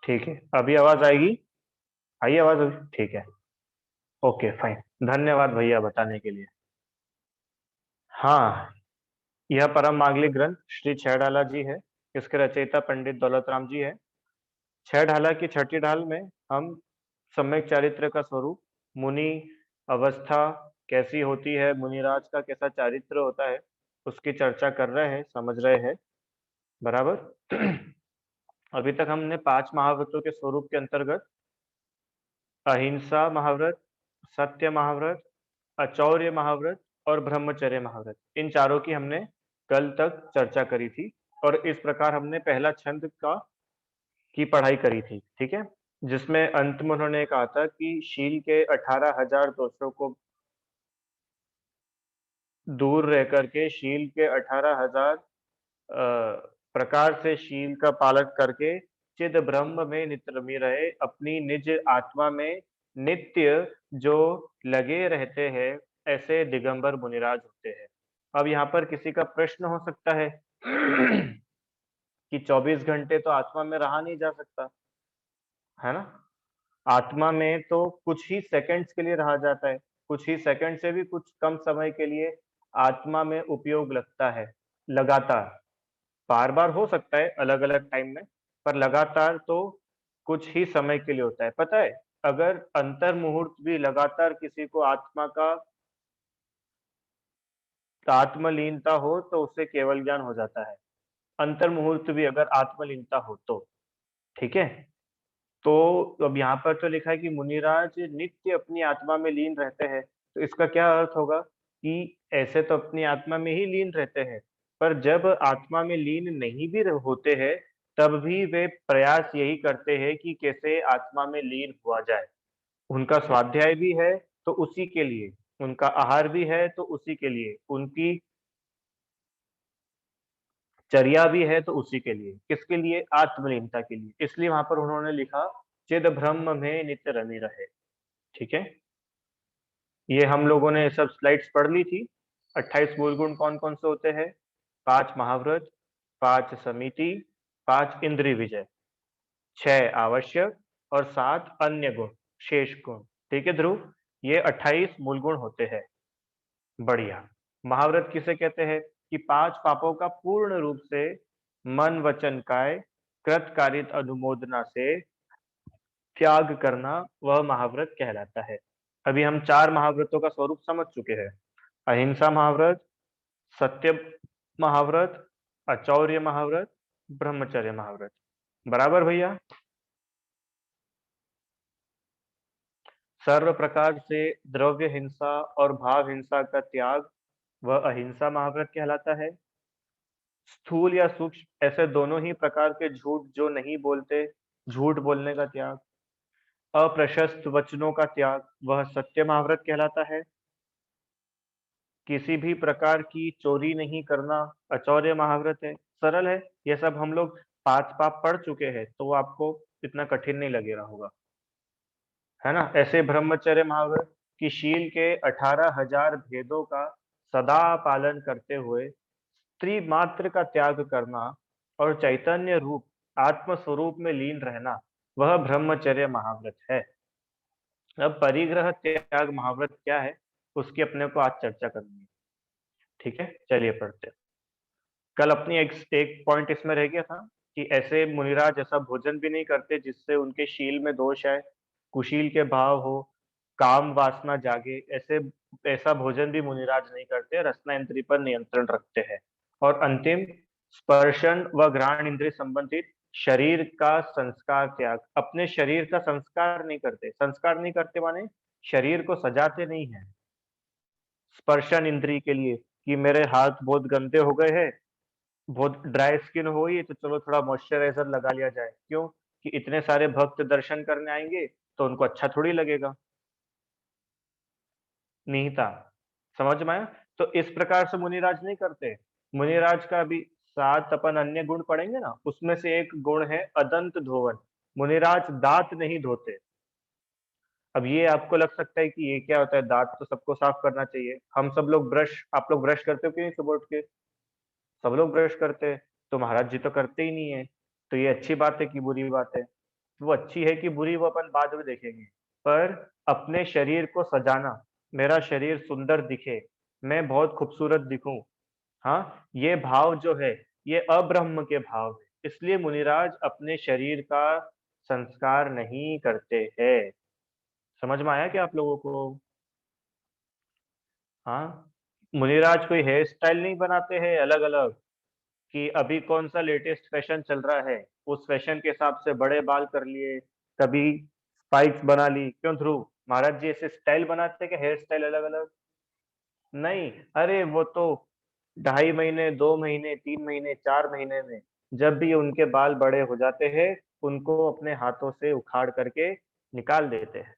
ठीक है, अभी आवाज आएगी? आई आवाज अभी? ठीक है। Okay fine. धन्यवाद भैया बताने के लिए। हाँ, यह परम मांगलिक ग्रंथ श्री छह ढाला जी है। इसके रचयिता पंडित दौलत राम जी है। छह ढाला की छठी ढाल में हम सम्यक चारित्र का स्वरूप, मुनि अवस्था कैसी होती है, मुनिराज का कैसा चारित्र होता है, उसकी चर्चा कर रहे हैं, समझ रहे हैं। बराबर। अभी तक हमने 5 महाव्रतों के स्वरूप के अंतर्गत अहिंसा महाव्रत, सत्य महाव्रत, अचौर्य महाव्रत और ब्रह्मचर्य महाव्रत, इन चारों की हमने कल तक चर्चा करी थी। और इस प्रकार हमने पहला छंद का की पढ़ाई करी थी, ठीक है, जिसमें अंत में उन्होंने कहा था कि शील के 18,000 दोषों को दूर रह करके, शील के 18,000 प्रकार से शील का पालन करके चिद ब्रह्म में नित्य रमी रहे, अपनी निज आत्मा में नित्य जो लगे रहते हैं, ऐसे दिगंबर मुनिराज होते हैं। अब यहाँ पर किसी का प्रश्न हो सकता है कि 24 घंटे तो आत्मा में रहा नहीं जा सकता, है ना। आत्मा में तो कुछ ही सेकंड्स के लिए रहा जाता है, कुछ ही सेकंड से भी कुछ कम समय के लिए आत्मा में उपयोग लगता है। लगातार, बार बार हो सकता है अलग अलग टाइम में, पर लगातार तो कुछ ही समय के लिए होता है। पता है, अगर अंतर मुहूर्त भी लगातार किसी को आत्मा का आत्मलीनता हो तो उससे केवल ज्ञान हो जाता है। अंतर मुहूर्त भी अगर आत्मलीनता हो तो, ठीक है। तो अब यहाँ पर तो लिखा है कि मुनिराज नित्य अपनी आत्मा में लीन रहते हैं, तो इसका क्या अर्थ होगा कि ऐसे तो अपनी आत्मा में ही लीन रहते हैं, पर जब आत्मा में लीन नहीं भी होते हैं, तब भी वे प्रयास यही करते हैं कि कैसे आत्मा में लीन हुआ जाए। उनका स्वाध्याय भी है तो उसी के लिए, उनका आहार भी है तो उसी के लिए, उनकी चर्या भी है तो उसी के लिए। किसके लिए? आत्मलीनता के लिए। इसलिए वहां पर उन्होंने लिखा चिद ब्रह्म में नित्य रमी रहे, ठीक है। ये हम लोगों ने सब स्लाइड्स पढ़ ली थी। 28 मूल गुण कौन कौन से होते हैं? 5 महाव्रत, 5 समिति, 5 इंद्रिय विजय, 6 आवश्यक और 7 अन्य गुण, शेष गुण। ठीक है ध्रुव, ये 28 मूल गुण होते हैं। बढ़िया। महाव्रत किसे कहते हैं? कि 5 पापों का पूर्ण रूप से मन वचन काय कृत कारित अनुमोदना से त्याग करना, वह महाव्रत कहलाता है। अभी हम 4 महाव्रतों का स्वरूप समझ चुके हैं। अहिंसा महाव्रत, सत्य महाव्रत, अचौर्य महाव्रत, ब्रह्मचर्य महाव्रत। बराबर भैया? सर्व प्रकार से द्रव्य हिंसा और भाव हिंसा का त्याग, वह अहिंसा महाव्रत कहलाता है। स्थूल या सूक्ष्म ऐसे दोनों ही प्रकार के झूठ जो नहीं बोलते, झूठ बोलने का त्याग, अप्रशस्त वचनों का त्याग, वह सत्य महाव्रत कहलाता है। किसी भी प्रकार की चोरी नहीं करना, अचौर्य महाव्रत है। सरल है, ये सब हम लोग 5 पाप पढ़ चुके हैं, तो वो आपको इतना कठिन नहीं लगेगा होगा, है ना। ऐसे ब्रह्मचर्य महाव्रत की शील के 18,000 भेदों का सदा पालन करते हुए स्त्री मात्र का त्याग करना और चैतन्य रूप आत्म स्वरूप में लीन रहना, वह ब्रह्मचर्य महाव्रत है। अब परिग्रह त्याग महाव्रत क्या है, उसकी अपने को आज चर्चा करनी है, ठीक है। चलिए पढ़ते हैं। कल अपनी एक पॉइंट इसमें रह गया था कि ऐसे मुनिराज ऐसा भोजन भी नहीं करते जिससे उनके शील में दोष आए, कुशील के भाव हो, काम वासना जागे। ऐसे ऐसा भोजन भी मुनिराज नहीं करते, रसना इंद्रिय पर नियंत्रण रखते हैं। और अंतिम, स्पर्शन व घ्राण इंद्रिय संबंधित शरीर का संस्कार त्याग, अपने शरीर का संस्कार नहीं करते। संस्कार नहीं करते माने शरीर को सजाते नहीं है स्पर्शन इंद्रिय के लिए, कि मेरे हाथ बहुत गंदे हो गए हैं, बहुत ड्राई स्किन हो गई, तो चलो थोड़ा मॉइस्चराइजर लगा लिया जाए। क्यों? कि इतने सारे भक्त दर्शन करने आएंगे तो उनको अच्छा थोड़ी लगेगा। निहिता, समझ में आया? तो इस प्रकार से मुनिराज नहीं करते। मुनिराज का भी 7 अपन अन्य गुण पढ़ेंगे ना, उसमें से एक गुण है अदंत धोवन। मुनिराज दांत नहीं धोते। अब ये आपको लग सकता है कि ये क्या होता है, दांत तो सबको साफ करना चाहिए। हम सब लोग ब्रश, आप लोग ब्रश करते हो कि नहीं सुबह उठ के? सब लोग ब्रश करते हैं, तो महाराज जी तो करते ही नहीं है। तो ये अच्छी बात है कि बुरी बात है? वो अच्छी है कि बुरी वो अपन बाद में देखेंगे। पर अपने शरीर को सजाना, मेरा शरीर सुंदर दिखे, मैं बहुत खूबसूरत दिखूं, हाँ, ये भाव जो है, ये अब्रह्म के भाव है। इसलिए मुनिराज अपने शरीर का संस्कार नहीं करते हैं। समझ में आया क्या आप लोगों को? हाँ, मुनिराज कोई हेयर स्टाइल नहीं बनाते हैं अलग अलग, कि अभी कौन सा लेटेस्ट फैशन चल रहा है, उस फैशन के हिसाब से बड़े बाल कर लिए, कभी स्पाइक्स बना ली। क्यों ध्रुव, महाराज जी ऐसे स्टाइल बनाते हैं कि हेयर स्टाइल अलग अलग? नहीं, अरे वो तो 2.5 महीने, 2 महीने, 3 महीने, 4 महीने में जब भी उनके बाल बड़े हो जाते हैं, उनको अपने हाथों से उखाड़ करके निकाल देते हैं।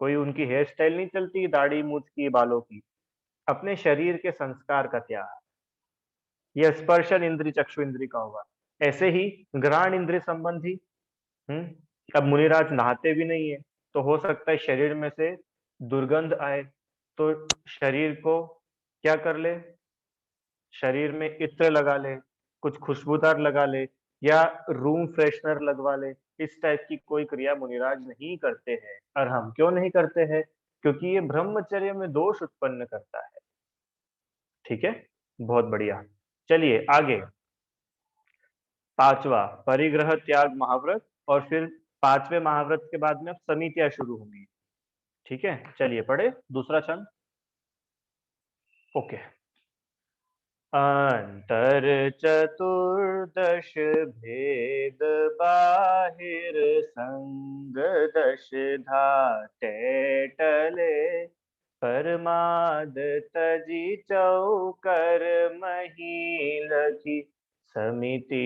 कोई उनकी हेयर स्टाइल नहीं चलती, दाढ़ी मूछ की, बालों की। अपने शरीर के संस्कार का त्याग, यह स्पर्शन इंद्री चक्षु इंद्री का होगा। ऐसे ही घ्राण इंद्रिय संबंधी, अब मुनिराज नहाते भी नहीं है, तो हो सकता है शरीर में से दुर्गंध आए, तो शरीर को क्या कर ले, शरीर में इत्र लगा ले, कुछ खुशबूदार लगा ले, या रूम फ्रेशनर लगवा ले। इस टाइप की कोई क्रिया मुनिराज नहीं करते हैं। और हम क्यों नहीं करते हैं? क्योंकि ये ब्रह्मचर्य में दोष उत्पन्न करता है। ठीक है, बहुत बढ़िया। चलिए आगे, पांचवा परिग्रह त्याग महाव्रत, और फिर पांचवें महाव्रत के बाद में अब समितियां शुरू होंगी। ठीक है, चलिए पढ़े दूसरा छंद। ओके। अंतर चतुर्दश भेद बाहिर संग दश धाते टले, परमाद तजी चौकर मही लखी, समिति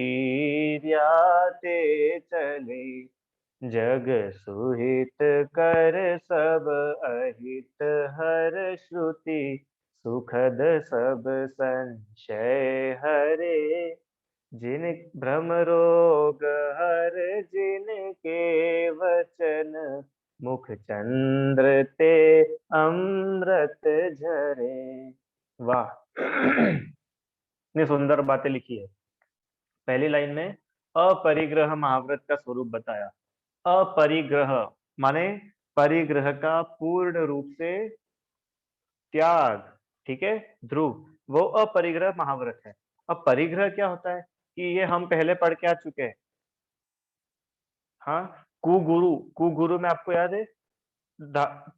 रियाते चले, जग सुहित कर सब अहित हर श्रुति, सुखद सब संशय हरे, जिन भ्रम रोग हर जिनके वचन, मुख चंद्र ते अमृत झरे। वाह इतनी सुंदर बातें लिखी है। पहली लाइन में अपरिग्रह महाव्रत का स्वरूप बताया। अपरिग्रह माने परिग्रह का पूर्ण रूप से त्याग। ठीक है ध्रुव, वो अपरिग्रह महाव्रत है। अब परिग्रह क्या होता है, कि ये हम पहले पढ़ के आ चुके हैं। हाँ, कुगुरु, कुगुरु में आपको याद है,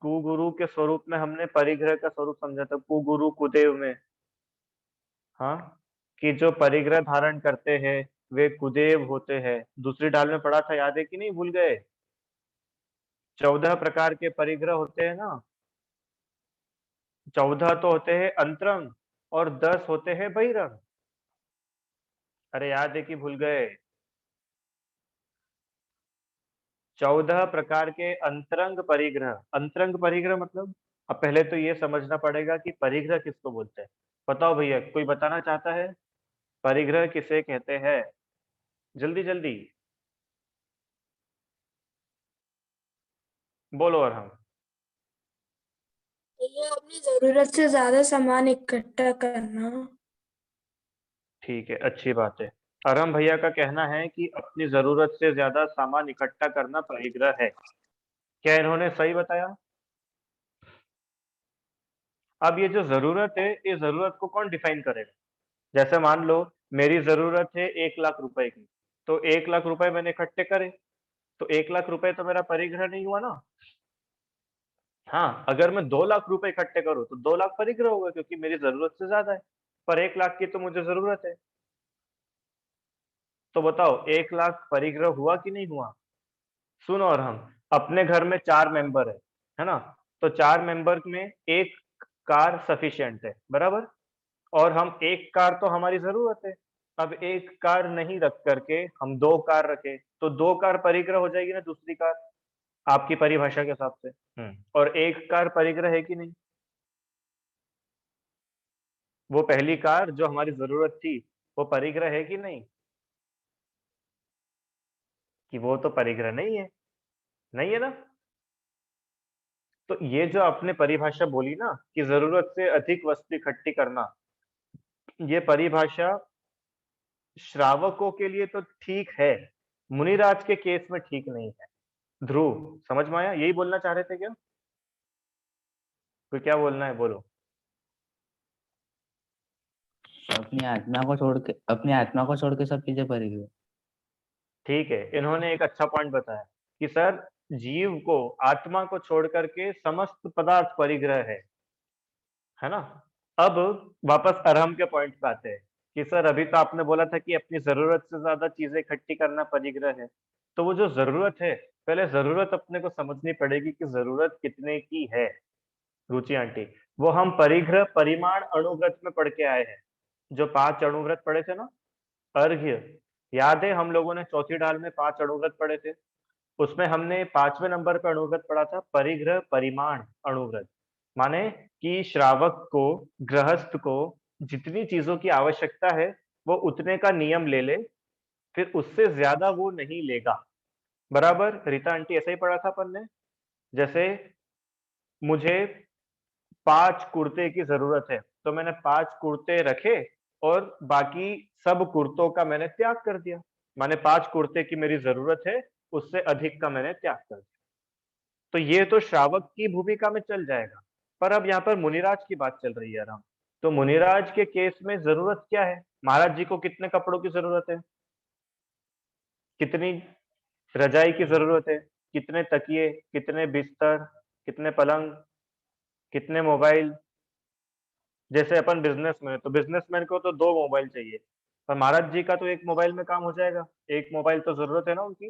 कुगुरु के स्वरूप में हमने परिग्रह का स्वरूप समझा था, कुगुरु कुदेव में। हाँ, कि जो परिग्रह धारण करते हैं वे कुदेव होते हैं। दूसरी डाल में पढ़ा था, याद है कि नहीं, भूल गए? 14 प्रकार के परिग्रह होते हैं ना। 14 तो होते हैं अंतरंग, और 10 होते हैं बहिरंग। अरे याद है कि भूल गए? 14 प्रकार के अंतरंग परिग्रह। अंतरंग परिग्रह मतलब, अब पहले तो ये समझना पड़ेगा कि परिग्रह किसको बोलते हैं। बताओ भैया, कोई बताना चाहता है परिग्रह किसे कहते हैं? जल्दी जल्दी बोलो। और हम, ये अपनी जरूरत से ज्यादा सामान इकट्ठा करना। ठीक है, अच्छी बात है। अरम भैया का कहना है कि अपनी जरूरत से ज्यादा सामान इकट्ठा करना परिग्रह है। क्या इन्होंने सही बताया? अब ये जो जरूरत है, इस जरूरत को कौन डिफाइन करेगा? जैसे मान लो मेरी जरूरत है 1 लाख रुपए की, तो 1 लाख रुपए मैंने इकट्ठे करे, तो 1 लाख रुपए तो मेरा परिग्रह नहीं हुआ ना। हाँ, अगर मैं 2 लाख रुपए इकट्ठे करूँ तो 2 लाख परिग्रह होगा, क्योंकि मेरी जरूरत से ज्यादा है। पर 1 लाख की तो मुझे जरूरत है। तो बताओ 1 लाख परिग्रह हुआ कि नहीं हुआ? सुनो, और हम अपने घर में 4 मेंबर है ना, तो 4 मेंबर में एक कार सफिशिएंट है, बराबर। और हम एक कार तो हमारी जरूरत है। अब एक कार नहीं रख करके हम 2 कार रखे, तो 2 कार परिग्रह हो जाएगी ना दूसरी कार, आपकी परिभाषा के हिसाब से। और एक कार परिग्रह है कि नहीं? वो पहली कार जो हमारी जरूरत थी, वो परिग्रह है कि नहीं? कि वो तो परिग्रह नहीं है, नहीं है ना। तो ये जो आपने परिभाषा बोली ना, कि जरूरत से अधिक वस्तु इकट्ठी करना, ये परिभाषा श्रावकों के लिए तो ठीक है, मुनिराज के केस में ठीक नहीं है। ध्रुव समझ में आया? यही बोलना चाह रहे थे क्या? कोई क्या बोलना है बोलो। अपनी आत्मा को छोड़ के सब चीजें परिग्रह। ठीक है, इन्होंने एक अच्छा पॉइंट बताया कि सर जीव को, आत्मा को छोड़ करके समस्त पदार्थ परिग्रह है ना। अब वापस अरहम के पॉइंट पे आते हैं कि सर अभी तो आपने बोला था कि अपनी जरूरत से ज्यादा चीजें इकट्ठी करना परिग्रह है। तो वो जो जरूरत है, पहले जरूरत अपने को समझनी पड़ेगी कि जरूरत कितने की है। रुचि आंटी, वो हम परिग्रह परिमाण अणुव्रत में पढ़ के आए हैं। जो 5 अणुव्रत पढ़े थे ना, अर्घ्य, याद है हम लोगों ने चौथी डाल में 5 अणुव्रत पढ़े थे। उसमें हमने 5वें नंबर पर अणुव्रत पढ़ा था परिग्रह परिमाण अणुव्रत। माने कि श्रावक को, गृहस्थ को जितनी चीजों की आवश्यकता है वो उतने का नियम ले ले, फिर उससे ज्यादा वो नहीं लेगा। बराबर रीता आंटी, ऐसा ही पढ़ा था अपन ने। जैसे मुझे 5 कुर्ते की जरूरत है तो मैंने 5 कुर्ते रखे और बाकी सब कुर्तों का मैंने त्याग कर दिया। माने 5 कुर्ते की मेरी जरूरत है, उससे अधिक का मैंने त्याग कर दिया। तो ये तो श्रावक की भूमिका में चल जाएगा। पर अब यहाँ पर मुनिराज की बात चल रही है राम। तो मुनिराज के केस में जरूरत क्या है? महाराज जी को कितने कपड़ों की जरूरत है? कितनी रजाई की जरूरत है? कितने तकिए, कितने बिस्तर, कितने पलंग, कितने मोबाइल? जैसे अपन बिजनेसमैन है तो बिजनेसमैन को तो 2 मोबाइल चाहिए, पर महाराज जी का तो एक मोबाइल में काम हो जाएगा। एक मोबाइल तो जरूरत है ना उनकी,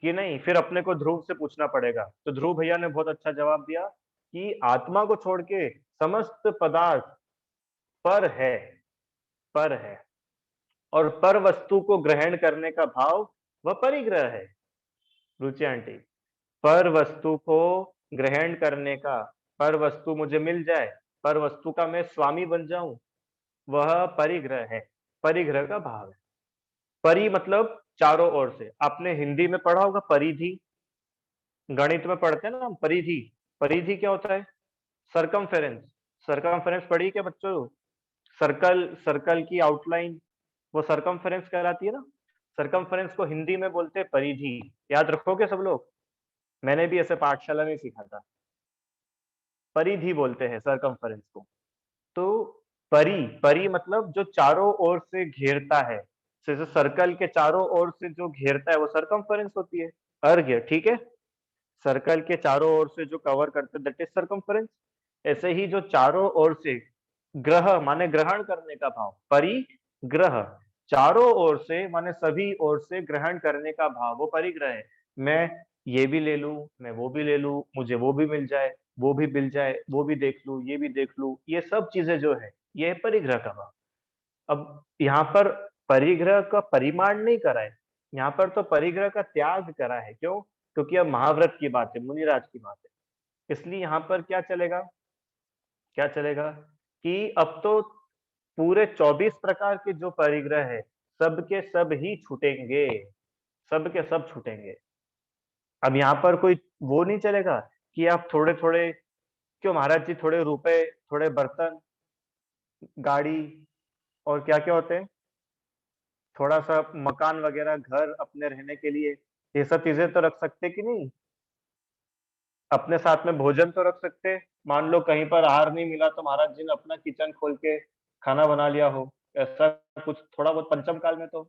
कि नहीं? फिर अपने को ध्रुव से पूछना पड़ेगा। तो ध्रुव भैया ने बहुत अच्छा जवाब दिया कि आत्मा को छोड़ के समस्त पदार्थ पर है, पर है। और पर वस्तु को ग्रहण करने का भाव वह परिग्रह है। रुचि आंटी, पर वस्तु को ग्रहण करने का, पर वस्तु मुझे मिल जाए, पर वस्तु का मैं स्वामी बन जाऊं, वह परिग्रह है। परिग्रह का भाव है। परि मतलब चारों ओर से। आपने हिंदी में पढ़ा होगा परिधि, गणित में पढ़ते हैं ना हम परिधि। परिधि क्या होता है? सरकमफेरेंस। सरकमफेरेंस पढ़ी क्या बच्चों? सर्कल, सर्कल की आउटलाइन, वो सरकमफेरेंस कहलाती है ना। सरकमफेरेंस को हिंदी में बोलते हैं परिधि। याद रखोगे सब लोग? मैंने भी ऐसे पाठशाला में सीखा था। परिधि बोलते हैं सरकमफेरेंस को। तो परि, परि मतलब जो चारों ओर से घेरता है। जैसे सर्कल के चारों ओर से जो घेरता है वो सरकमफेरेंस होती है। अर्घ्य, ठीक है। सर्कल के चारों ओर से जो कवर करते दैट इज सरकमफेरेंस। ऐसे ही जो चारों ओर से, ग्रह माने ग्रहण करने का भाव, परिग्रह, चारों ओर से माने सभी ओर से ग्रहण करने का भाव, वो परिग्रह है। मैं ये भी ले लूं, मैं वो भी ले लूं, मुझे वो भी मिल जाए, वो भी मिल जाए, वो भी देख लूं, ये भी देख लूं, ये सब चीजें जो है ये है परिग्रह का भाव। अब यहाँ पर परिग्रह का परिमाण नहीं करा है, यहाँ पर तो परिग्रह का त्याग करा है। क्यों? क्योंकि अब महाव्रत की बात है, मुनिराज की बात है। इसलिए यहाँ पर क्या चलेगा, क्या चलेगा कि अब तो पूरे 24 प्रकार के जो परिग्रह है सब के सब ही छूटेंगे, सब के सब छूटेंगे। अब यहाँ पर कोई वो नहीं चलेगा कि आप थोड़े थोड़े, क्यों महाराज जी, थोड़े रुपए, थोड़े बर्तन, गाड़ी और क्या क्या होते हैं, थोड़ा सा मकान वगैरह, घर अपने रहने के लिए, ये सब चीजें तो रख सकते कि नहीं? अपने साथ में भोजन तो रख सकते। मान लो कहीं पर आहार नहीं मिला तो महाराज जी ने अपना किचन खोल के खाना बना लिया हो, ऐसा कुछ थोड़ा बहुत पंचम काल में तो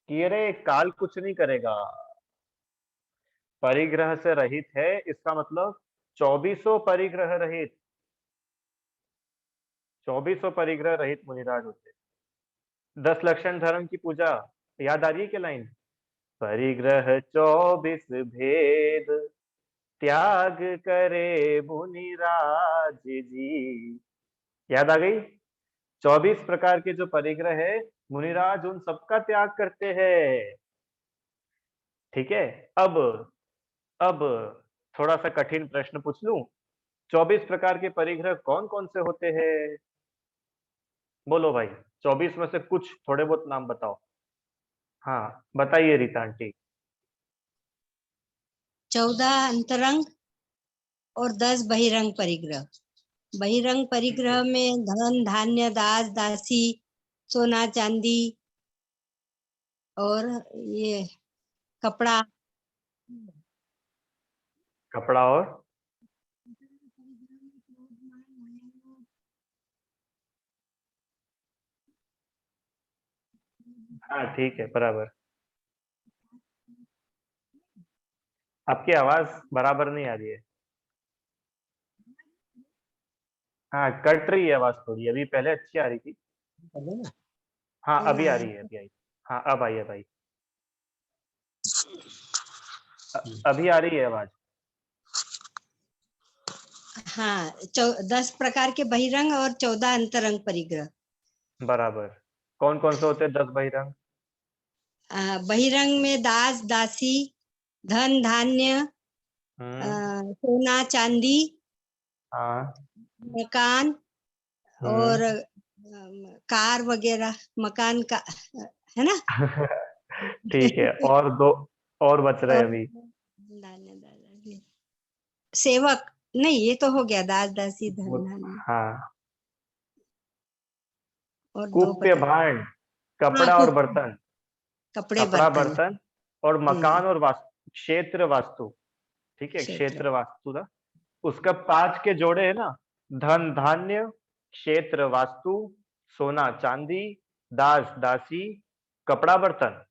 कि अरे काल कुछ नहीं करेगा, परिग्रह से रहित है, इसका मतलब 2400 परिग्रह रहित, 2400 परिग्रह रहित मुनिराज होते। 10 लक्षण धर्म की पूजा याद आ रही है क्या लाइन? परिग्रह 24 भेद त्याग करे मुनिराज जी। याद आ गई? 24 प्रकार के जो परिग्रह है मुनिराज उन सबका त्याग करते हैं। ठीक है। अब थोड़ा सा कठिन प्रश्न पूछ लूं, 24 प्रकार के परिग्रह कौन कौन से होते हैं? बोलो भाई, 24 में से कुछ थोड़े बहुत नाम बताओ। हाँ बताइए रीता आंटी। 14 अंतरंग और 10 बहिरंग परिग्रह। बहिरंग परिग्रह में धन, धान्य, दास, दासी, सोना, चांदी, और ये कपड़ा, कपड़ा और हाँ ठीक है बराबर। आपकी आवाज बराबर नहीं आ रही है। हाँ कट रही है आवाज थोड़ी, अभी पहले अच्छी आ रही थी। हाँ अभी आ रही है, अभी आई। हाँ अब आई, अब आई। अभी आ रही है आवाज। हाँ 10 प्रकार के बहिरंग और 14 अंतरंग परिग्रह। बराबर। कौन कौन से होते हैं 10 बहिरंग? बहिरंग में दास दासी, धन धान्य, सोना चांदी, हाँ। मकान और कार वगैरह, मकान का है ना। ठीक है, और दो और बच रहे और अभी। सेवक नहीं, ये तो हो गया दास दासी धन धान्य। हाँ। और दो कुप्य बता। भांड, हाँ कपड़ा और कुप, बर्तन। कपड़े कपड़ा बर्तन। बर्तन और मकान और वास्तु, क्षेत्र वास्तु। ठीक है, क्षेत्र। क्षेत्र वास्तु था उसका 5 के जोड़े है ना। धन धान्य, क्षेत्र वास्तु, सोना चांदी, दास दासी, कपड़ा बर्तन,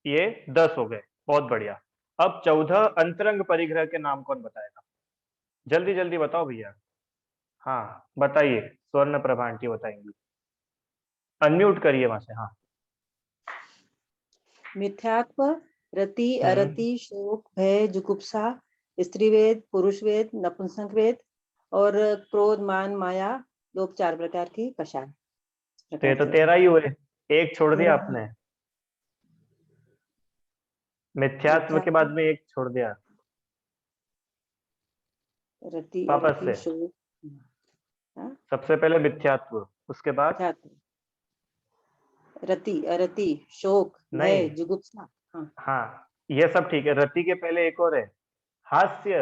ये 10 हो गए। बहुत बढ़िया। अब 14 अंतरंग परिग्रह के नाम कौन बताएगा? जल्दी जल्दी बताओ भैया। हाँ बताइए, स्वर्ण प्रभा आंटी बताएंगी। अनम्यूट करिए वहां से। हाँ। मिथ्यात्व, रति, हम्म। अरति, शोक, भय, जुगुप्सा, स्त्रीवेद, पुरुषवेद, नपुंसकवेद और क्रोध, मान, माया, लोभ, 4 प्रकार की कषाय। तो ये तो 13 ही हुए, एक छोड़ दिया आपने। मिथ्यात्व के बाद में एक छोड़ दिया। रति, वापस अरति, से। शोक, सबसे पहले मिथ्यात्व, उसके बाद रति, अरति, शोक, नहीं। भय, जुगुप्सा। हाँ ये सब ठीक है, रति के पहले एक और है, हास्य।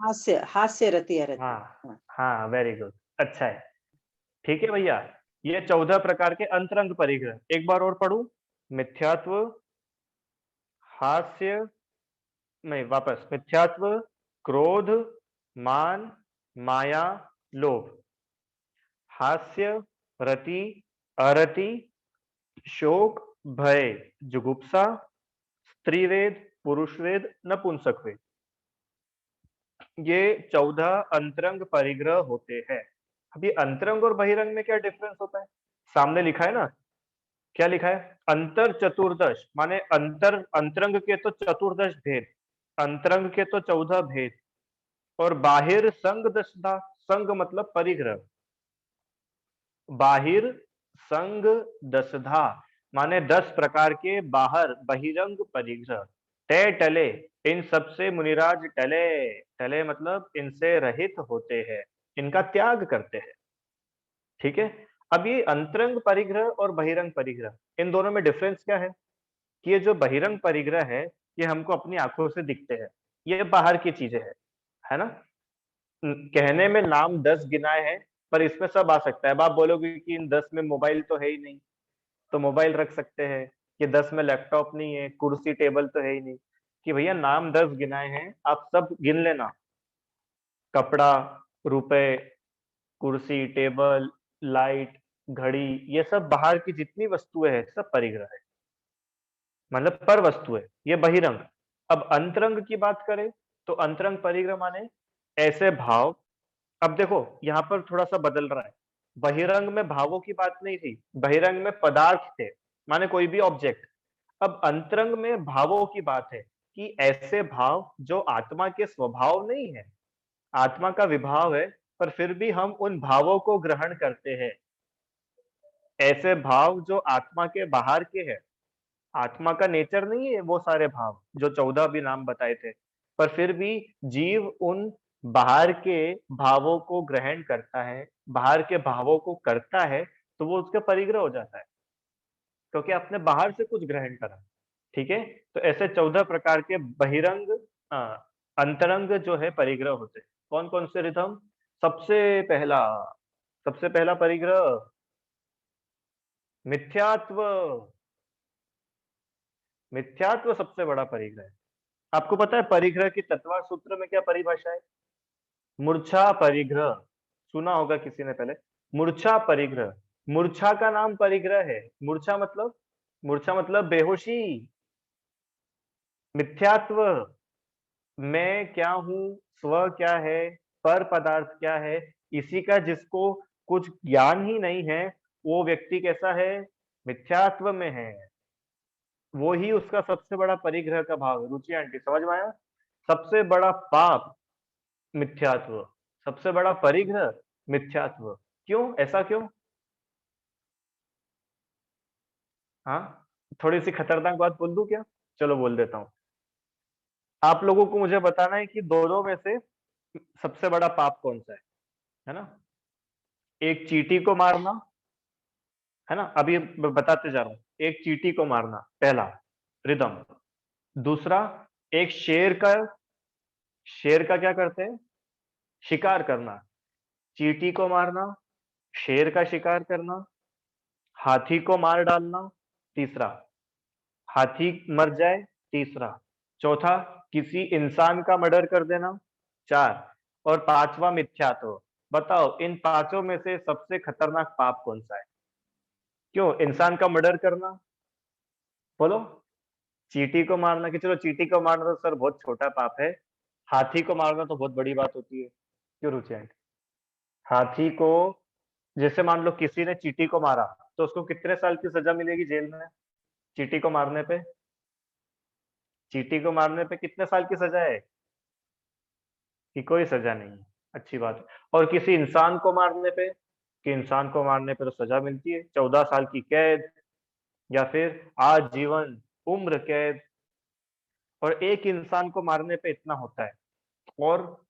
हास्य, हास्य, रति, अरति। हाँ हाँ वेरी गुड, अच्छा है। ठीक है भैया, ये 14 प्रकार के अंतरंग परिग्रह एक बार और पढ़ू। मिथ्यात्व, हास्य, नहीं वापस, मिथ्यात्व, क्रोध, मान, माया, लोभ, हास्य, रति, अरति, शोक, भय, जुगुप्सा, स्त्रीवेद, पुरुषवेद, नपुंसकवेद, ये 14 अंतरंग परिग्रह होते हैं। अभी अंतरंग और बहिरंग में क्या डिफरेंस होता है? सामने लिखा है ना, क्या लिखा है? अंतर चतुर्दश, माने अंतर, अंतरंग के तो चतुर्दश भेद, अंतरंग के तो 14 भेद, और बाहिर संग दशधा, संग मतलब परिग्रह, बाहिर संग दशधा माने 10 प्रकार के बाहर बहिरंग परिग्रह। तय टले, इन सबसे मुनिराज टले, टले मतलब इनसे रहित होते हैं, इनका त्याग करते हैं। ठीक है। अब ये अंतरंग परिग्रह और बहिरंग परिग्रह, इन दोनों में डिफरेंस क्या है? कि ये जो बहिरंग परिग्रह है, ये हमको अपनी आंखों से दिखते हैं, ये बाहर की चीजें है ना। कहने में नाम 10 गिनाए हैं, पर इसमें सब आ सकता है। अब आप बोलोगे कि इन 10 में मोबाइल तो है ही नहीं, तो मोबाइल रख सकते हैं। कि 10 में लैपटॉप नहीं है, कुर्सी टेबल तो है ही नहीं। कि भैया नाम 10 गिनाए हैं, आप सब गिन लेना। कपड़ा, रुपए, कुर्सी, टेबल, लाइट, घड़ी, ये सब बाहर की जितनी वस्तुएं हैं सब परिग्रह है, मतलब पर वस्तु है, ये बहिरंग। अब अंतरंग की बात करें तो अंतरंग परिग्रह माने ऐसे भाव। अब देखो यहाँ पर थोड़ा सा बदल रहा है, बहिरंग में भावों की बात नहीं थी, बहिरंग में पदार्थ थे, माने कोई भी ऑब्जेक्ट। अब अंतरंग में भावों की बात है, कि ऐसे भाव जो आत्मा के स्वभाव नहीं है, आत्मा का विभाव है, पर फिर भी हम उन भावों को ग्रहण करते हैं। ऐसे भाव जो आत्मा के बाहर के हैं, आत्मा का नेचर नहीं है वो सारे भाव जो 14 भी नाम बताए थे, पर फिर भी जीव उन बाहर के भावों को ग्रहण करता है, बाहर के भावों को करता है, तो वो उसका परिग्रह हो जाता है, क्योंकि आपने बाहर से कुछ ग्रहण करा। ठीक है। तो ऐसे 14 प्रकार के बहिरंग, अ, अंतरंग जो है परिग्रह होते हैं। कौन कौन से रिथम? सबसे पहला, सबसे पहला परिग्रह मिथ्यात्व। मिथ्यात्व सबसे बड़ा परिग्रह है। आपको पता है परिग्रह की तत्वार्थ सूत्र में क्या परिभाषा है? मूर्छा परिग्रह, सुना होगा किसी ने पहले। मूर्छा परिग्रह, मूर्छा का नाम परिग्रह है। मूर्छा मतलब बेहोशी। मिथ्यात्व, मैं क्या हूं, स्व क्या है, पर पदार्थ क्या है, इसी का जिसको कुछ ज्ञान ही नहीं है, वो व्यक्ति कैसा है? मिथ्यात्व में है। वो ही उसका सबसे बड़ा परिग्रह का भाव है। रुचि आंटी समझ में आया? सबसे बड़ा पाप मिथ्यात्व, सबसे बड़ा परिग्रह मिथ्यात्व। क्यों, ऐसा क्यों? हाँ, थोड़ी सी खतरनाक बात बोल दूं क्या? चलो बोल देता हूं। आप लोगों को मुझे बताना है कि दोनों में से सबसे बड़ा पाप कौन सा है ना? एक चींटी को मारना, है ना, अभी बताते जा रहा हूं। एक चींटी को मारना पहला रिदम। दूसरा, एक शेर का क्या करते हैं? शिकार करना। चींटी को मारना, शेर का शिकार करना, हाथी को मार डालना तीसरा, हाथी मर जाए तीसरा, चौथा किसी इंसान का मर्डर कर देना चार, और पांचवा मिथ्यात्व। बताओ इन पांचों में से सबसे खतरनाक पाप कौन सा है? क्यों, इंसान का मर्डर करना? बोलो। चींटी को मारना, कि चलो चींटी को मारना तो सर बहुत छोटा पाप है, हाथी को मारना तो बहुत बड़ी बात होती है। क्यों रुचि आंटी? हाथी को, जैसे मान लो किसी ने चींटी को मारा, तो उसको कितने साल की सजा मिलेगी जेल में? चींटी को मारने पे, चींटी को मारने पे कितने साल की सजा है? कि कोई सजा नहीं है। अच्छी बात है। और किसी इंसान को मारने पे, कि इंसान को मारने पे तो सजा मिलती है, 14 साल की कैद या फिर आजीवन उम्र कैद। और एक इंसान को मारने पे इतना होता है, और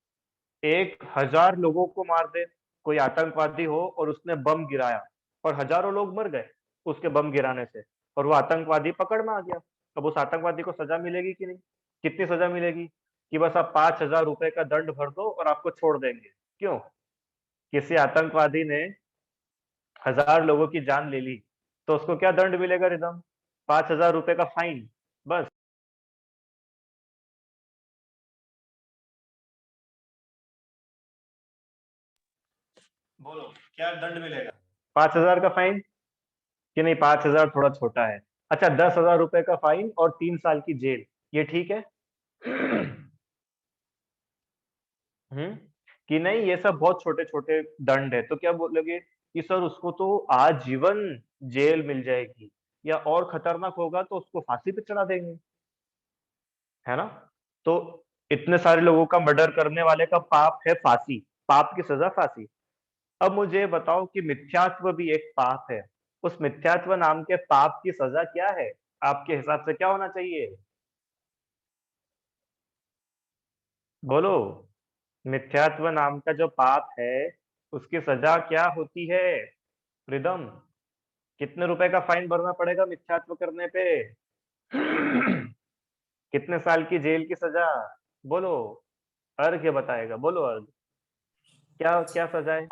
1000 लोगों को मार दे, कोई आतंकवादी हो और उसने बम गिराया और हजारों लोग मर गए उसके बम गिराने से, और वो आतंकवादी पकड़ में आ गया, अब उस आतंकवादी को सजा मिलेगी कि नहीं? कितनी सजा मिलेगी? कि बस आप 5000 रुपए का दंड भर दो और आपको छोड़ देंगे। क्यों? किसी आतंकवादी ने 1000 लोगों की जान ले ली, तो उसको क्या दंड मिलेगा रिदम? 5000 रुपए का फाइन, बस। बोलो क्या दंड मिलेगा? 5000 का फाइन, कि नहीं 5000 थोड़ा छोटा है? अच्छा, 10,000 रुपए का फाइन और 3 साल की जेल, ये ठीक है? कि नहीं ये सब बहुत छोटे छोटे दंड है, तो क्या बोलोगे कि सर उसको तो आजीवन जेल मिल जाएगी, या और खतरनाक होगा तो उसको फांसी पे चढ़ा देंगे, है ना? तो इतने सारे लोगों का मर्डर करने वाले का पाप है फांसी, पाप की सजा फांसी। अब मुझे बताओ कि मिथ्यात्व भी एक पाप है, उस मिथ्यात्व नाम के पाप की सजा क्या है? आपके हिसाब से क्या होना चाहिए? बोलो। मिथ्यात्व नाम का जो पाप है, उसकी सजा क्या होती है? रिदम, कितने रुपए का फाइन भरना पड़ेगा मिथ्यात्व करने पे? कितने साल की जेल की सजा? बोलो। अर्घ्य बताएगा, बोलो अर्घ, क्या क्या सजा है?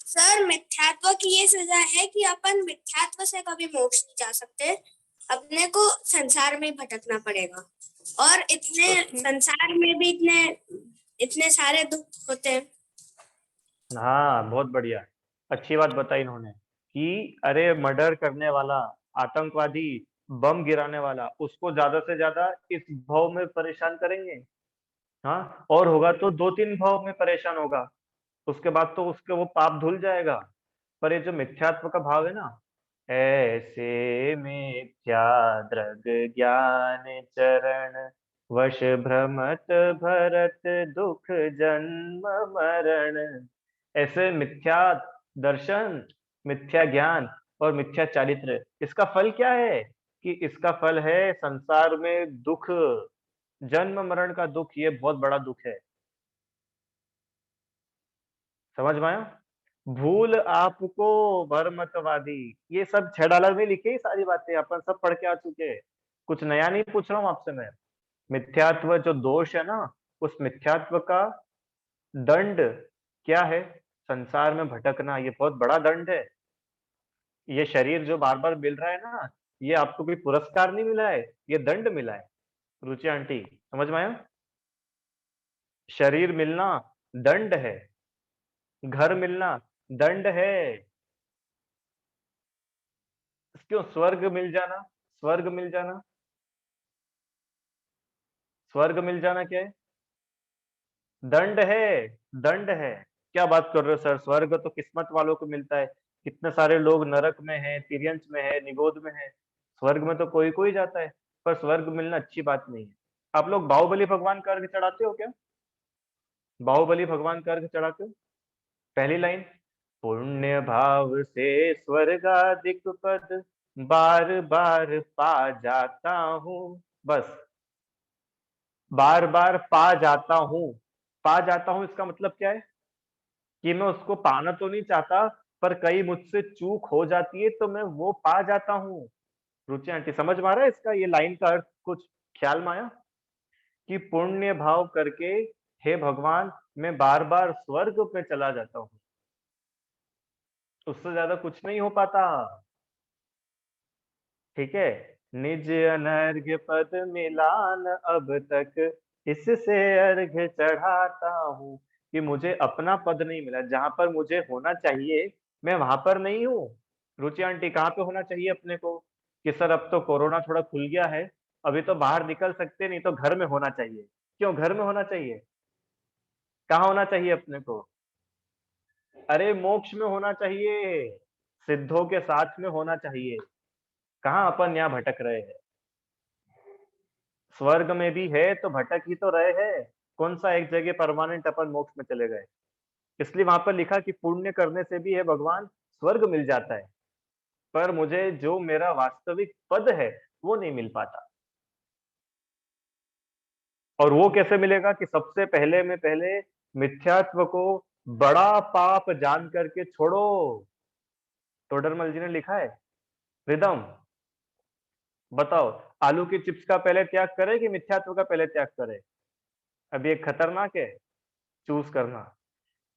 सर मिथ्यात्व की ये सजा है कि अपन मिथ्यात्व से कभी मोक्ष नहीं जा सकते, अपने को संसार में भटकना पड़ेगा, और इतने संसार में भी इतने इतने सारे दुख होते हैं। हाँ बहुत बढ़िया, अच्छी बात बताई इन्होंने कि अरे मर्डर करने वाला, आतंकवादी, बम गिराने वाला, उसको ज्यादा से ज्यादा इस भाव में परेशान करेंगे। हाँ, और होगा तो 2-3 भाव में परेशान होगा, उसके बाद तो उसके वो पाप धुल जाएगा। पर ये जो मिथ्यात्व का भाव है ना, ऐसे मिथ्या दृग ज्ञान चरण वश भ्रमत भरत दुख जन्म मरण। ऐसे मिथ्या दर्शन, मिथ्या ज्ञान और मिथ्या चारित्र, इसका फल क्या है? कि इसका फल है संसार में दुख, जन्म मरण का दुख, ये बहुत बड़ा दुख है। समझ में आया? भूल आपको भरमतवादी, ये सब 6 डॉलर में लिखे ही सारी बातें अपन सब पढ़ के आ चुके हैं, कुछ नया नहीं पूछ रहा हूं आपसे मैं। मिथ्यात्व जो दोष है ना, उस मिथ्यात्व का दंड क्या है? संसार में भटकना, ये बहुत बड़ा दंड है। ये शरीर जो बार बार मिल रहा है ना, ये आपको भी पुरस्कार नहीं मिला है, ये दंड मिला है। रुचि आंटी समझ में आया? शरीर मिलना दंड है, घर मिलना दंड है। क्यों? स्वर्ग मिल जाना, स्वर्ग मिल जाना, स्वर्ग मिल जाना क्या है? दंड है, दंड है। क्या बात कर रहे हो सर, स्वर्ग तो किस्मत वालों को मिलता है। कितने सारे लोग नरक में हैं, तिर्यंच में है, निगोद में है। स्वर्ग में तो कोई कोई जाता है, पर स्वर्ग मिलना अच्छी बात नहीं है। आप लोग बाहुबली भगवान का अर्घ चढ़ाते हो क्या? बाहुबली भगवान का अर्घ चढ़ाते हो? पहली लाइन, पुण्य भाव से स्वर्गादिक पद बार बार पा जाता हूँ। बस, बार बार पा जाता हूँ। पा जाता हूँ इसका मतलब क्या है? कि मैं उसको पाना तो नहीं चाहता, पर कहीं मुझसे चूक हो जाती है तो मैं वो पा जाता हूँ। रुचि आंटी समझ में आ रहा है इसका, ये लाइन का अर्थ कुछ ख्याल में आया? कि पुण्य भाव करके हे भगवान मैं बार बार स्वर्ग पे चला जाता हूँ, उससे ज्यादा कुछ नहीं हो पाता। ठीक है, निज अनर्घ्य पद मिलान अब तक इससे अर्घ्य चढ़ाता हूँ। कि मुझे अपना पद नहीं मिला, जहां पर मुझे होना चाहिए मैं वहां पर नहीं हूँ। रुचि आंटी कहाँ पे होना चाहिए अपने को? कि सर अब तो कोरोना थोड़ा खुल गया है, अभी तो बाहर निकल सकते नहीं, तो घर में होना चाहिए। क्यों घर में होना चाहिए? कहाँ होना चाहिए अपने को? अरे मोक्ष में होना चाहिए, सिद्धों के साथ में होना चाहिए। कहाँ अपन यहाँ भटक रहे हैं? स्वर्ग में भी है तो भटक ही तो रहे हैं। कौन सा एक जगह परमानेंट अपन मोक्ष में चले गए? इसलिए वहां पर लिखा कि पुण्य करने से भी है भगवान स्वर्ग मिल जाता है, पर मुझे जो मेरा वास्तविक पद है वो नहीं मिल पाता। और वो कैसे मिलेगा? कि सबसे पहले में पहले मिथ्यात्व को बड़ा पाप जान करके छोड़ो। टोडरमल जी ने लिखा है। रिदम बताओ, आलू की चिप्स का पहले त्याग करे कि मिथ्यात्व का पहले त्याग करे? अभी एक खतरनाक है, चूज करना।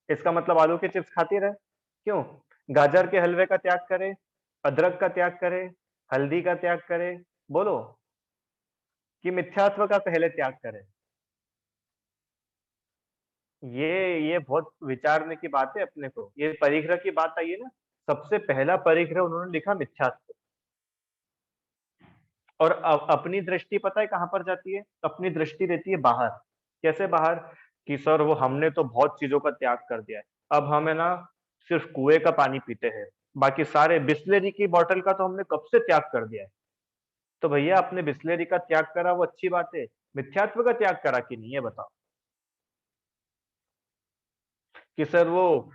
इसका मतलब आलू के चिप्स खाती रहे? क्यों? गाजर के हलवे का त्याग करे, अदरक का त्याग करे, हल्दी का त्याग करे, बोलो, कि मिथ्यात्व का पहले त्याग करे? ये बहुत विचारने की बात है अपने को। ये परिग्रह की बात आई है ना, सबसे पहला परिग्रह उन्होंने लिखा मिथ्यात्व। और अपनी दृष्टि पता है कहां पर जाती है? अपनी दृष्टि रहती है बाहर। कैसे बाहर? कि सर वो हमने तो बहुत चीजों का त्याग कर दिया है, अब हम है ना सिर्फ कुएं का पानी पीते हैं, बाकी सारे बिस्लेरी की बोतल का तो हमने कब से त्याग कर दिया है। तो भैया आपने बिस्लेरी का त्याग करा वो अच्छी बात है, मिथ्यात्व का त्याग करा कि नहीं, ये बताओ। कि सर वो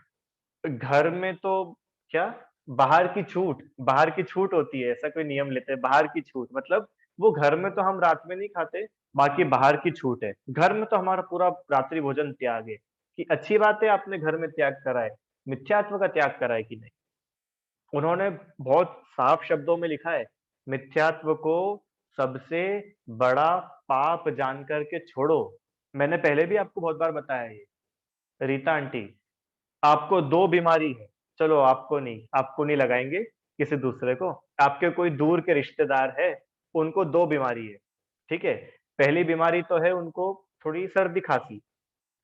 घर में तो क्या, बाहर की छूट, बाहर की छूट होती है, ऐसा कोई नियम लेते हैं बाहर की छूट, मतलब वो घर में तो हम रात में नहीं खाते, बाकी बाहर की छूट है, घर में तो हमारा पूरा रात्रि भोजन त्याग है। कि अच्छी बात है आपने घर में त्याग करा है, मिथ्यात्व का त्याग करा है कि नहीं? उन्होंने बहुत साफ शब्दों में लिखा है, मिथ्यात्व को सबसे बड़ा पाप जान करके छोड़ो। मैंने पहले भी आपको बहुत बार बताया है ये। रीता आंटी, आपको दो बीमारी है, चलो आपको नहीं, आपको नहीं लगाएंगे, किसी दूसरे को। आपके कोई दूर के रिश्तेदार है, उनको दो बीमारी है, ठीक है? पहली बीमारी तो है उनको थोड़ी सर्दी खांसी,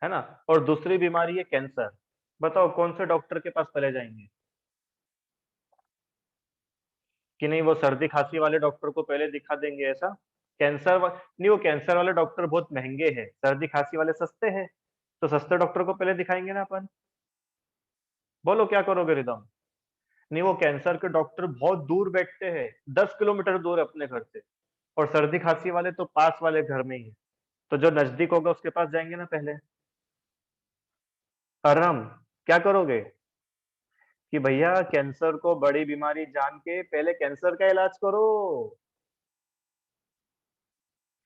है ना, और दूसरी बीमारी है कैंसर। बताओ कौन से डॉक्टर के पास चले जाएंगे? कि नहीं वो सर्दी खांसी वाले डॉक्टर को पहले दिखा देंगे ऐसा? नहीं, वो कैंसर वाले डॉक्टर बहुत महंगे हैं, सर्दी खांसी वाले सस्ते हैं, तो सस्ते डॉक्टर को पहले दिखाएंगे ना अपन। बोलो क्या करोगे रिदम? नहीं, वो कैंसर के डॉक्टर बहुत दूर बैठते हैं, 10 किलोमीटर दूर है अपने घर से, और सर्दी खांसी वाले तो पास वाले घर में ही है, तो जो नजदीक होगा उसके पास जाएंगे ना पहले। अरहम, क्या करोगे? कि भैया कैंसर को बड़ी बीमारी जान के पहले कैंसर का इलाज करो।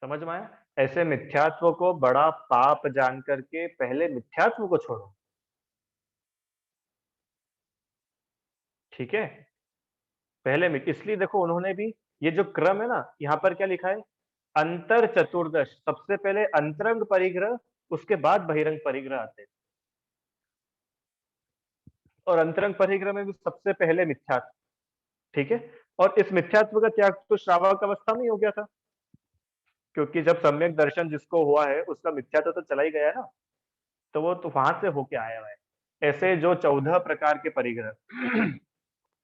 समझ में आया? ऐसे मिथ्यात्व को बड़ा पाप जान करके पहले मिथ्यात्व को छोड़ो। ठीक है, पहले इसलिए देखो उन्होंने भी ये जो क्रम है ना, यहाँ पर क्या लिखा है? अंतर चतुर्दश, सबसे पहले अंतरंग परिग्रह, उसके बाद बहिरंग परिग्रह आते हैं। और अंतरंग परिग्रह में भी सबसे पहले मिथ्यात्व। ठीक है, और इस मिथ्यात्व का त्याग तो श्रावक अवस्था में ही हो गया था, क्योंकि जब सम्यक दर्शन जिसको हुआ है उसका मिथ्यात्व तो चला ही गया है ना, तो वो तो वहां से होके आया हुआ है। ऐसे जो 14 प्रकार के परिग्रह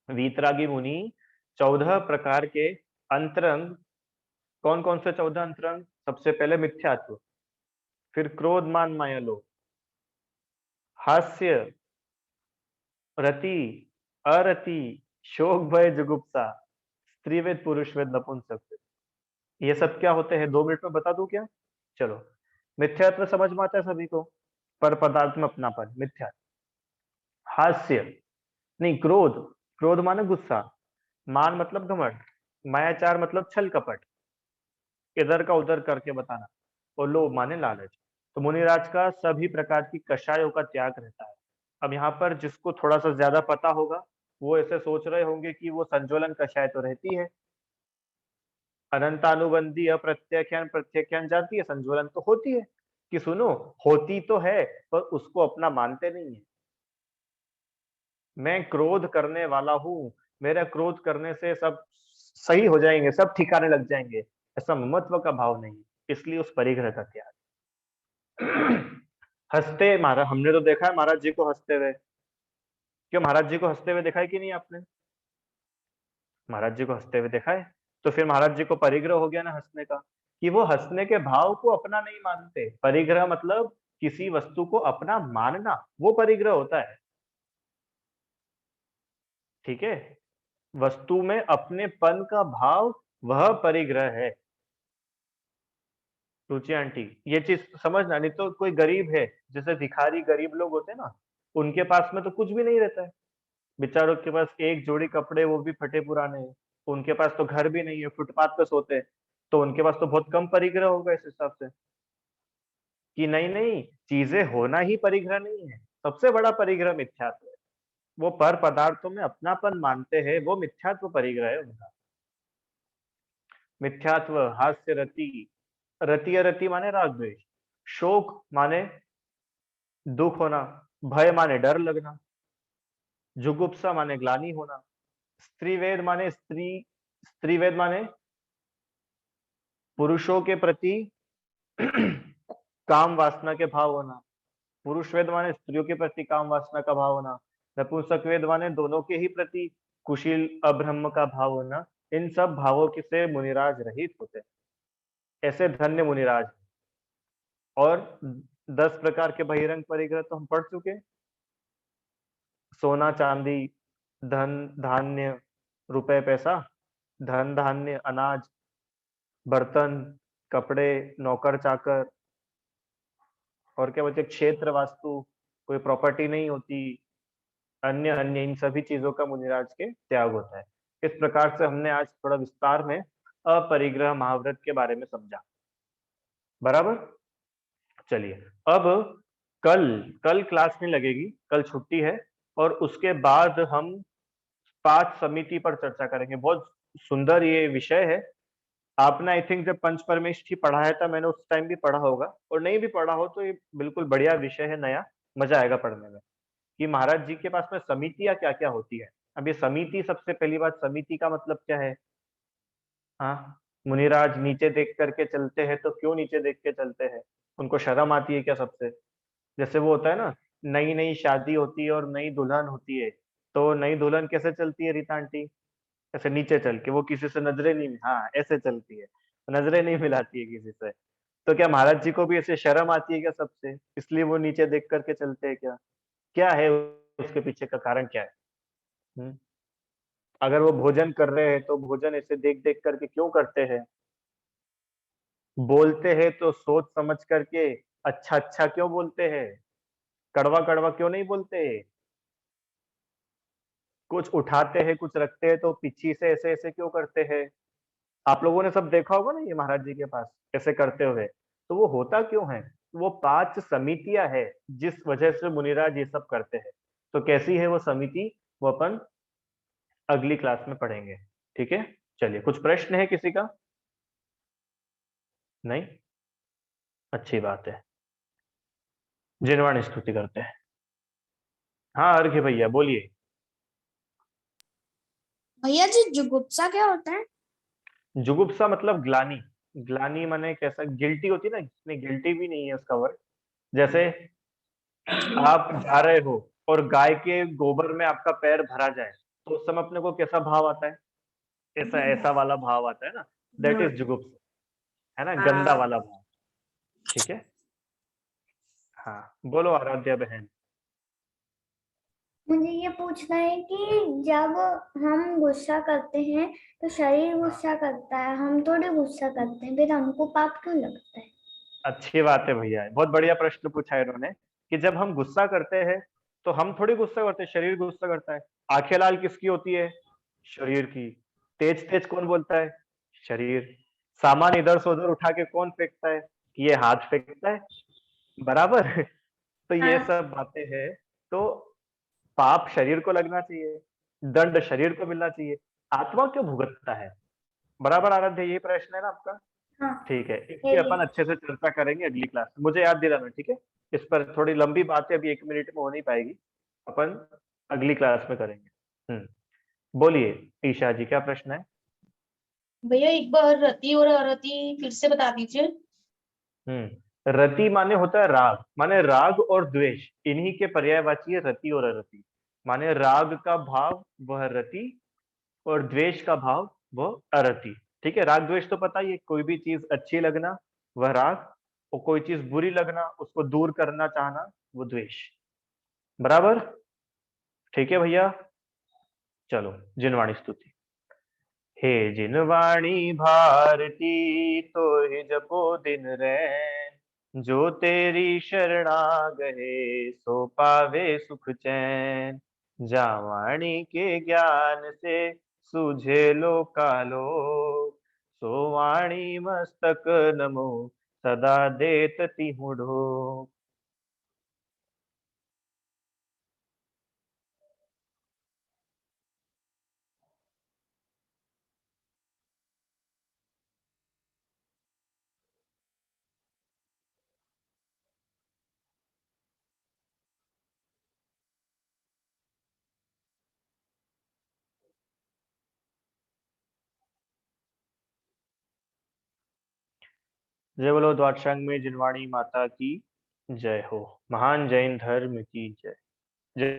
वीतरागी मुनि 14 प्रकार के अंतरंग, कौन कौन से 14 अंतरंग? सबसे पहले मिथ्यात्व, फिर क्रोध मान माया लोभ, हास्य, रति, अरति, शोक भय जुगुप्सा, स्त्रीवेद पुरुषवेद नपुंसकवेद, ये सब क्या होते हैं 2 मिनट में बता दूं क्या? चलो, मिथ्यात्व समझ में आता है सभी को, पर पदार्थ में अपनापन मिथ्या। हास्य नहीं, क्रोध, क्रोध माने गुस्सा, मान मतलब घमंड, मायाचार मतलब छल कपट, इधर का उधर करके बताना, और लोभ माने लालच। तो मुनिराज का सभी प्रकार की कषायों का त्याग रहता है। अब यहाँ पर जिसको थोड़ा सा ज्यादा पता होगा वो ऐसे सोच रहे होंगे कि वो संज्वलन कषाय तो रहती है, अनंतानुबंधी अप्रत्याख्यान प्रत्याख्यान जाती है, संज्वलन तो होती है, कि सुनो होती तो है पर उसको अपना मानते नहीं है। मैं क्रोध करने वाला हूं, मेरा क्रोध करने से सब सही हो जाएंगे, सब ठिकाने लग जाएंगे, ऐसा ममत्व का भाव नहीं, इसलिए उस परिग्रह का त्याग। हंसते महाराज, हमने तो देखा है महाराज जी को हंसते हुए, क्यों महाराज जी को हंसते हुए देखा है कि नहीं आपने? महाराज जी को हंसते हुए देखा है, तो फिर महाराज जी को परिग्रह हो गया ना हंसने का, कि वो हंसने के भाव को अपना नहीं मानते। परिग्रह मतलब किसी वस्तु को अपना मानना, वो परिग्रह होता है, ठीक है? वस्तु में अपनेपन का भाव, वह परिग्रह है। रुचि आंटी, ये चीज समझना, नहीं तो कोई गरीब है, जैसे भिखारी गरीब लोग होते हैं ना, उनके पास में तो कुछ भी नहीं रहता है, बेचारों के पास एक जोड़ी कपड़े, वो भी फटे पुराने हैं, उनके पास तो घर भी नहीं है, फुटपाथ पे सोते हैं, तो उनके पास तो बहुत कम परिग्रह होगा इस हिसाब से, कि नहीं नहीं चीजें होना ही परिग्रह नहीं है, सबसे बड़ा परिग्रह मिथ्यात्व है। वो पर पदार्थों में अपनापन मानते हैं, वो मिथ्यात्व परिग्रह है उनका। मिथ्यात्व, हास्य रति, रति रति माने राग द्वेष, शोक माने दुख होना, भय माने डर लगना, जुगुप्सा माने ग्लानि होना, स्त्रीवेद माने स्त्रीवेद माने पुरुषों के प्रति काम वासना के भाव होना, पुरुष वेद माने स्त्रियों के प्रति काम वासना का भाव होना, नपुंसक वेद माने दोनों के ही प्रति कुशील अब्रह्म का भाव होना। इन सब भावों के से मुनिराज रहित होते, ऐसे धन्य मुनिराज। और 10 प्रकार के बहिरंग परिग्रह तो हम पढ़ चुके, सोना चांदी, धन धान्य, रुपए पैसा, धन धान्य अनाज, बर्तन, कपड़े, नौकर चाकर, और क्या बोलते, क्षेत्र वास्तु, कोई प्रॉपर्टी नहीं होती, अन्य अन्य इन सभी चीजों का मुनिराज के त्याग होता है। इस प्रकार से हमने आज थोड़ा विस्तार में अपरिग्रह महाव्रत के बारे में समझा, बराबर? चलिए, अब कल कल क्लास नहीं लगेगी, कल छुट्टी है, और उसके बाद हम 5 समिति पर चर्चा करेंगे। बहुत सुंदर ये विषय है। आपने आई थिंक जब पंच परमेष्ठी पढ़ाया था, मैंने उस टाइम भी पढ़ा होगा, और नहीं भी पढ़ा हो तो ये बिल्कुल बढ़िया विषय है, नया, मजा आएगा पढ़ने में, कि महाराज जी के पास में समितियां क्या क्या होती है। अब ये समिति, सबसे पहली बात, समिति का मतलब क्या है? हाँ, मुनिराज नीचे देख करके चलते हैं, तो क्यों नीचे देख के चलते हैं? उनको शर्म आती है क्या सबसे? जैसे वो होता है ना, नई नई शादी होती है और नई दुल्हन होती है, तो नई दुल्हन कैसे चलती है रीता आंटी? ऐसे नीचे चल के, वो किसी से नजरें नहीं, हाँ ऐसे चलती है, नजरें नहीं मिलाती है किसी से। तो क्या महाराज जी को भी ऐसे शर्म आती है क्या सबसे, इसलिए वो नीचे देख करके चलते हैं क्या? क्या है उसके पीछे का कारण, क्या है? हम्म? अगर वो भोजन कर रहे हैं तो भोजन ऐसे देख देख करके क्यों करते हैं? बोलते हैं तो सोच समझ करके अच्छा अच्छा क्यों बोलते हैं? कड़वा कड़वा क्यों नहीं बोलते? कुछ उठाते हैं, कुछ रखते हैं तो पीछे से ऐसे ऐसे क्यों करते हैं? आप लोगों ने सब देखा होगा ना ये महाराज जी के पास ऐसे करते हुए, तो वो होता क्यों है? वो 5 समितियां है जिस वजह से मुनिराज ये सब करते हैं। तो कैसी है वो समिति, वो अपन अगली क्लास में पढ़ेंगे, ठीक है? चलिए, कुछ प्रश्न है किसी का? नहीं, अच्छी बात है, जिनवाणी स्तुति करते हैं। हाँ अर्घ्य भैया बोलिए। भैया जी जुगुप्सा क्या होता है? जुगुप्सा मतलब ग्लानी। ग्लानी माने कैसा, गिल्टी होती है ना, नहीं गिल्टी भी नहीं है उसका वर्ड। जैसे आप जा रहे हो और गाय के गोबर में आपका पैर भरा जाए, तो उस समय अपने को कैसा भाव आता है? ऐसा ऐसा वाला भाव आता है ना, दैट इज जुगुप्सा, है ना, गंदा वाला भाव। ठीक है। हाँ, बोलो आराध्या बहन। मुझे ये पूछना है कि जब हम गुस्सा करते हैं तो शरीर हाँ, गुस्सा करता है, हम थोड़े गुस्सा करते हैं, फिर हमको पाप क्यों लगता है? अच्छी बात है भैया, बहुत बढ़िया प्रश्न पूछा है इन्होंने, कि जब हम गुस्सा करते हैं तो हम थोड़ी गुस्सा करते हैं, शरीर गुस्सा करता है। आंखें लाल किसकी होती है? शरीर की। तेज तेज कौन बोलता है? शरीर। सामान इधर से उधर उठा के कौन फेंकता है? ये हाथ फेंकता है, बराबर। तो ये हाँ। सब बातें हैं। तो पाप शरीर को लगना चाहिए, दंड शरीर को मिलना चाहिए, आत्मा क्यों भुगतता है? बराबर आराध्य, ये प्रश्न है ना आपका? हाँ। ठीक है, ये इसकी अपन अच्छे से चर्चा करेंगे अगली क्लास में, मुझे याद दिलाना, ठीक है? इस पर थोड़ी लंबी बात है, अभी 1 मिनट में हो नहीं पाएगी, अपन अगली क्लास में करेंगे। बोलिए ईशा जी, क्या प्रश्न है? भैया एक बार रति और अरति फिर से बता दीजिए। रति माने होता है राग, माने राग और द्वेष, इन्हीं के पर्यायवाची है रति और अरति। माने राग का भाव वह रति, और द्वेष का भाव वह अरति। ठीक है, राग द्वेष तो पता ही है, कोई भी चीज अच्छी लगना वह राग, और कोई चीज बुरी लगना, उसको दूर करना चाहना, वो द्वेष। बराबर। ठीक है भैया, चलो जिनवाणी स्तुति। हे जिनवाणी भारती, तो ही जपो दिन रैन, जो तेरी शरणा गए, सो पावे सुख चैन। जावाणी के ज्ञान से सूझे लोकालो, सो वाणी मस्तक नमो सदा देत तिहु ढो। जय बोलो द्वादशांग में जिनवाणी माता की जय हो। महान जैन धर्म की जय।